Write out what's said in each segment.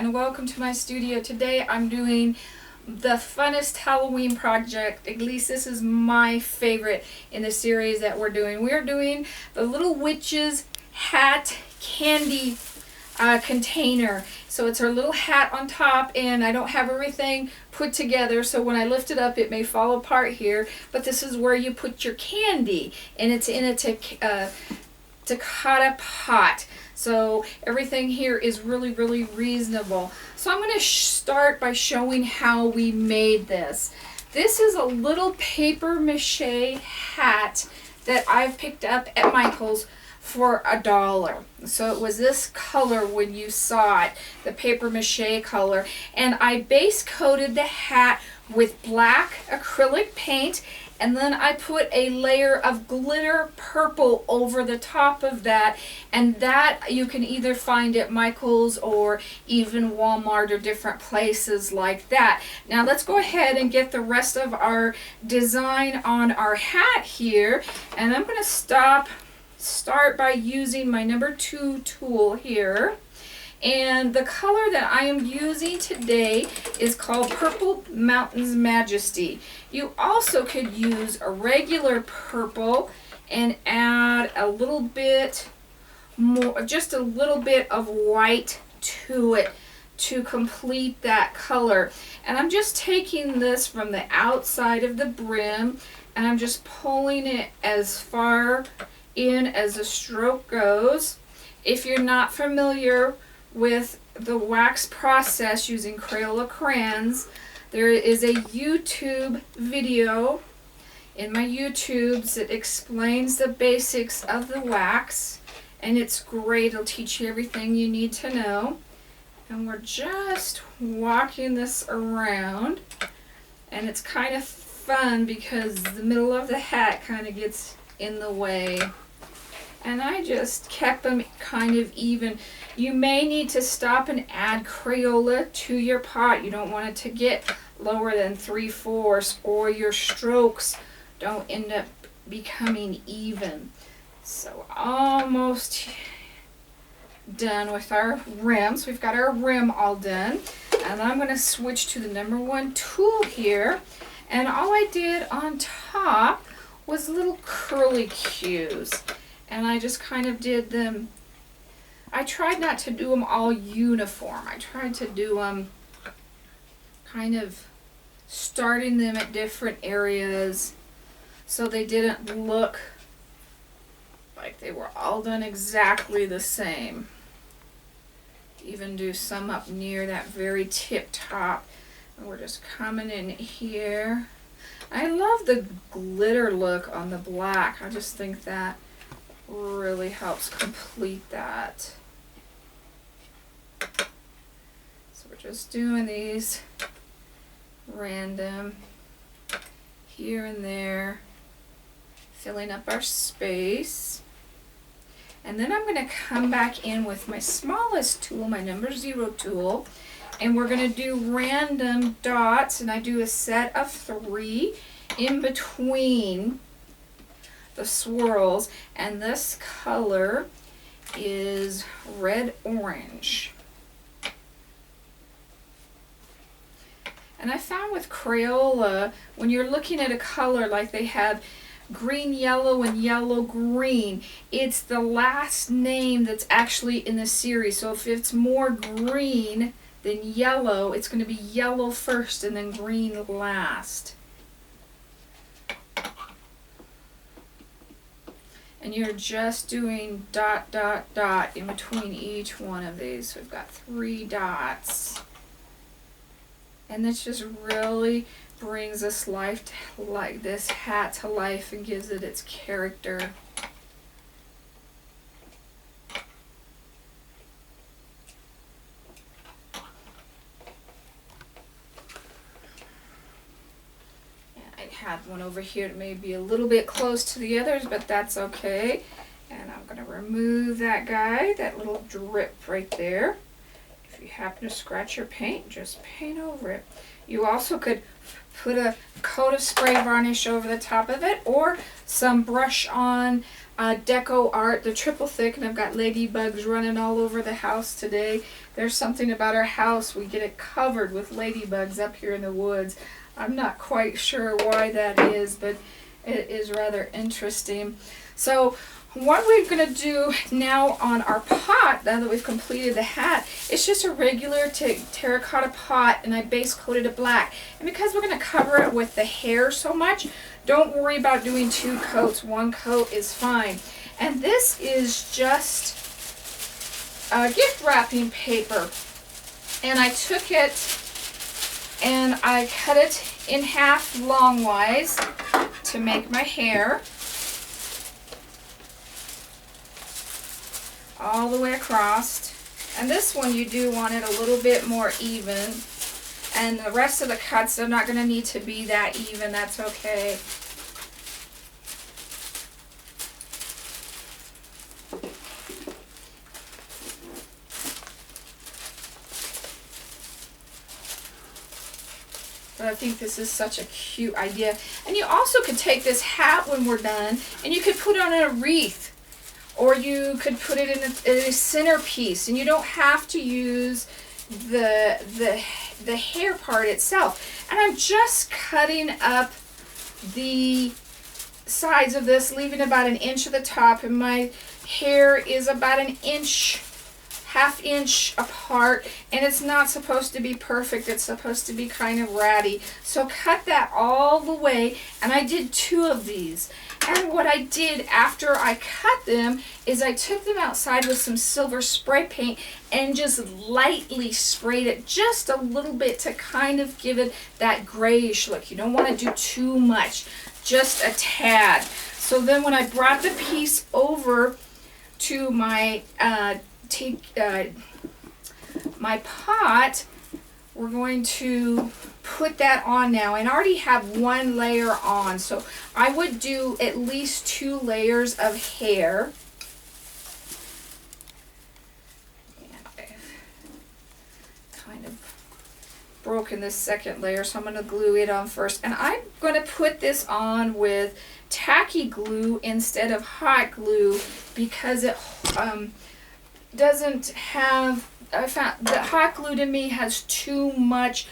and welcome to my studio. Today I'm doing the funnest Halloween project. At least this is my favorite in the series that we're doing. We're doing the Little Witch's hat candy container. So it's her little hat on top, and I don't have everything put together, so when I lift it up it may fall apart here, but this is where you put your candy, and it's in a Takata pot. So everything here is really reasonable. So I'm going to start by showing how we made this. This is a little paper mache hat that I've picked up at Michael's for $1. So it was this color when you saw it, the paper mache color, and I base coated the hat with black acrylic paint, and then I put a layer of glitter purple over the top of that, and that you can either find at Michael's or even Walmart or different places like that. Now let's go ahead and get the rest of our design on our hat here, and I'm going to start by using my number 2 tool here. And the color that I am using today is called Purple Mountain's Majesty. You also could use a regular purple and add a little bit more, just a little bit of white to it to complete that color. And I'm just taking this from the outside of the brim and I'm just pulling it as far in as the stroke goes. If you're not familiar with the wax process using Crayola crayons, there is a YouTube video in my YouTubes that explains the basics of the wax, and it's great. It'll teach you everything you need to know. And we're just walking this around, and it's kind of fun because the middle of the hat kind of gets in the way. And I just kept them kind of even. You may need to stop and add Crayola to your pot. You don't want it to get lower than 3/4 or your strokes don't end up becoming even. So almost done with our rims. We've got our rim all done. And I'm going to switch to the number 1 tool here. And all I did on top was little curly cues. And I just kind of did them. I tried not to do them all uniform. I tried to do them kind of starting them at different areas so they didn't look like they were all done exactly the same. Even do some up near that very tip top. And we're just coming in here. I love the glitter look on the black. I just think that really helps complete that. So we're just doing these random here and there, filling up our space. And then I'm going to come back in with my smallest tool, my number 0 tool, and we're going to do random dots, and I do a set of 3 in between the swirls, and this color is red orange. And I found with Crayola, when you're looking at a color like they have green yellow and yellow green, it's the last name that's actually in the series. So if it's more green than yellow, it's going to be yellow first and then green last. And you're just doing dot, dot, dot in between each one of these. So we've got 3 dots. And this just really brings this this hat to life and gives it its character. Had one over here that may be a little bit close to the others, but that's okay. And I'm going to remove that guy, that little drip right there. If you happen to scratch your paint, just paint over it. You also could put a coat of spray varnish over the top of it, or some brush on Deco Art, the triple thick, and I've got ladybugs running all over the house today. There's something about our house. We get it covered with ladybugs up here in the woods. I'm not quite sure why that is, but it is rather interesting. So what we're going to do now on our pot, now that we've completed the hat, it's just a regular terracotta pot, and I base coated it black. And because we're going to cover it with the hair so much, don't worry about doing 2 coats. 1 coat is fine. And this is just gift wrapping paper. And I took it and I cut it in half longwise to make my hair. All the way across. And this one you do want it a little bit more even. And the rest of the cuts are not going to need to be that even. That's okay. But I think this is such a cute idea. And you also could take this hat when we're done and you could put it on a wreath. Or you could put it in a centerpiece, and you don't have to use the hair part itself. And I'm just cutting up the sides of this, leaving about 1 inch at the top, and my hair is about 1 inch, ½ inch apart, and it's not supposed to be perfect. It's supposed to be kind of ratty. So cut that all the way, and I did 2 of these. And what I did after I cut them is I took them outside with some silver spray paint and just lightly sprayed it just a little bit to kind of give it that grayish look. You don't want to do too much, just a tad. So then when I brought the piece over to my my pot, we're going to put that on now, and I already have 1 layer on, so I would do at least 2 layers of hair. And I've kind of broken this second layer, so I'm going to glue it on first, and I'm going to put this on with tacky glue instead of hot glue because it doesn't have, I found the hot glue to me has too much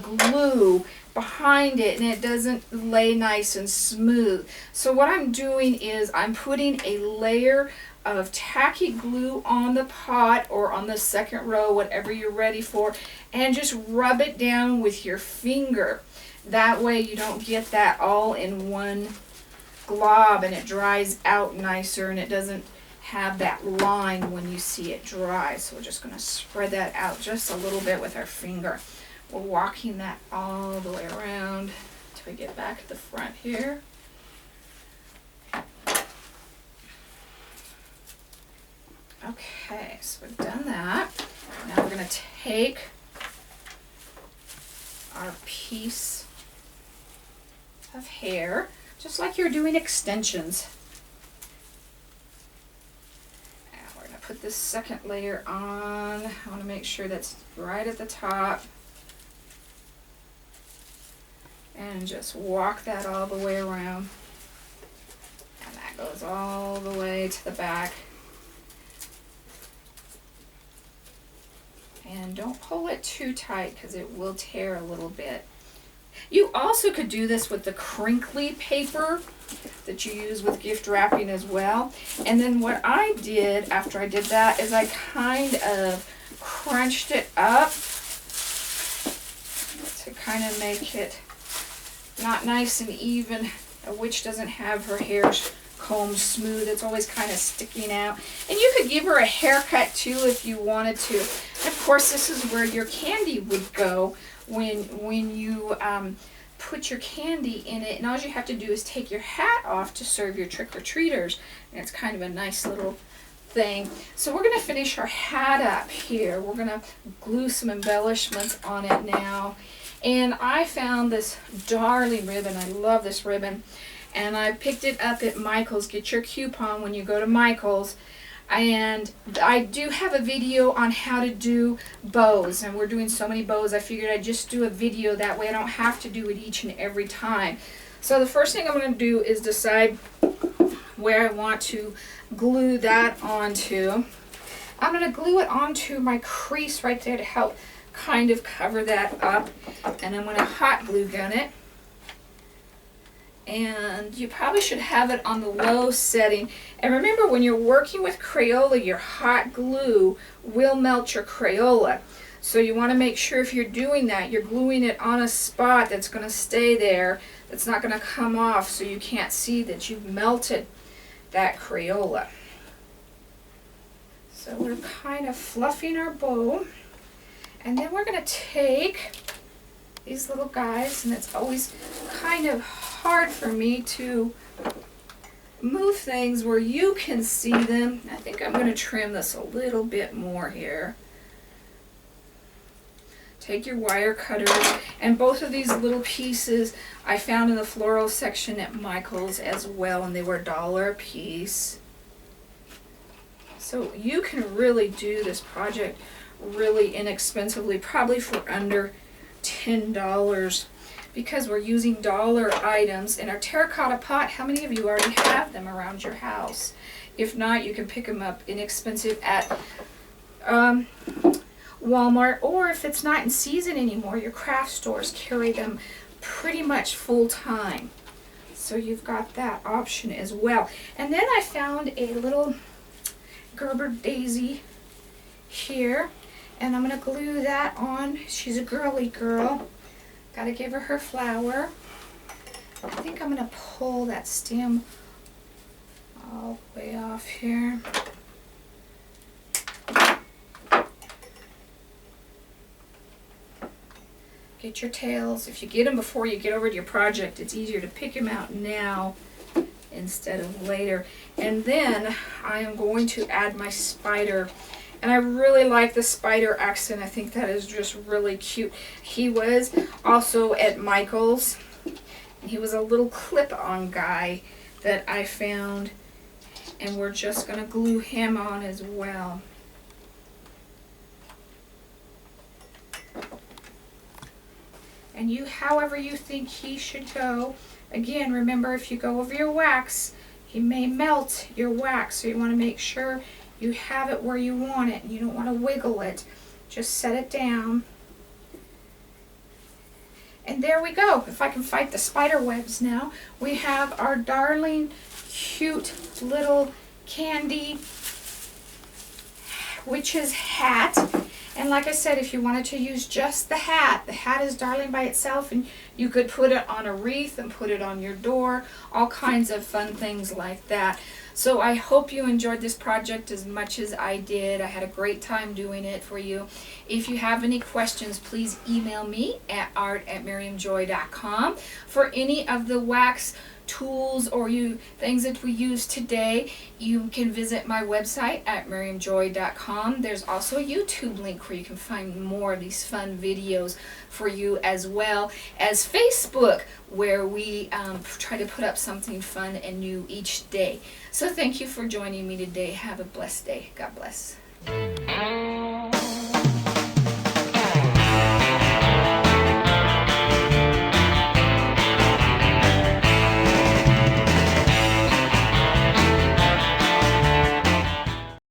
glue behind it, and it doesn't lay nice and smooth. So what I'm doing is I'm putting a layer of tacky glue on the pot or on the second row, whatever you're ready for, and just rub it down with your finger. That way you don't get that all in one glob, and it dries out nicer, and it doesn't have that line when you see it dry. So we're just going to spread that out just a little bit with our finger. We're walking that all the way around until we get back to the front here. Okay, so we've done that. Now we're going to take our piece of hair, just like you're doing extensions. And we're going to put this second layer on. I want to make sure that's right at the top. And just walk that all the way around. And that goes all the way to the back. And don't pull it too tight because it will tear a little bit. You also could do this with the crinkly paper that you use with gift wrapping as well. And then what I did after I did that is I kind of crunched it up to kind of make it not nice and even. A witch doesn't have her hair combed smooth. It's always kind of sticking out. And you could give her a haircut too if you wanted to. And of course, this is where your candy would go when you put your candy in it. And all you have to do is take your hat off to serve your trick-or-treaters. And it's kind of a nice little thing. So we're going to finish our hat up here. We're going to glue some embellishments on it now. And I found this darling ribbon. I love this ribbon. And I picked it up at Michael's. Get your coupon when you go to Michael's. And I do have a video on how to do bows. And we're doing so many bows, I figured I'd just do a video. That way I don't have to do it each and every time. So the first thing I'm going to do is decide where I want to glue that onto. I'm going to glue it onto my crease right there to help kind of cover that up. And I'm going to hot glue gun it. And you probably should have it on the low setting. And remember, when you're working with Crayola, your hot glue will melt your Crayola. So you want to make sure if you're doing that, you're gluing it on a spot that's going to stay there, that's not going to come off, so you can't see that you've melted that Crayola. So we're kind of fluffing our bow. And then we're going to take these little guys, and it's always kind of hard for me to move things where you can see them. I think I'm going to trim this a little bit more here. Take your wire cutters, and both of these little pieces I found in the floral section at Michael's as well, and they were $1 a piece. So you can really do this project really inexpensively, probably for under $10, because we're using dollar items. In our terracotta pot, how many of you already have them around your house? If not, you can pick them up inexpensive at Walmart, or if it's not in season anymore, your craft stores carry them pretty much full time. So you've got that option as well. And then I found a little Gerber daisy here, and I'm going to glue that on. She's a girly girl. Got to give her her flower. I think I'm going to pull that stem all the way off here. Get your tails. If you get them before you get over to your project, it's easier to pick them out now instead of later. And then I am going to add my spider. And I really like the spider accent. I think that is just really cute. He was also at Michael's. He was a little clip-on guy that I found. And we're just going to glue him on as well. And you, however you think he should go. Again, remember, if you go over your wax, he may melt your wax. So you want to make sure you have it where you want it. You don't want to wiggle it. Just set it down. And there we go. If I can fight the spider webs now, we have our darling, cute little candy witch's hat. And like I said, if you wanted to use just the hat is darling by itself, and you could put it on a wreath and put it on your door, all kinds of fun things like that. So I hope you enjoyed this project as much as I did. I had a great time doing it for you. If you have any questions, please email me at art@miriamjoy.com. For any of the wax tools or things that we use today, you can visit my website at miriamjoy.com. There's also a YouTube link where you can find more of these fun videos for you, as well as Facebook, where we try to put up something fun and new each day. So thank you for joining me today. Have a blessed day. God bless.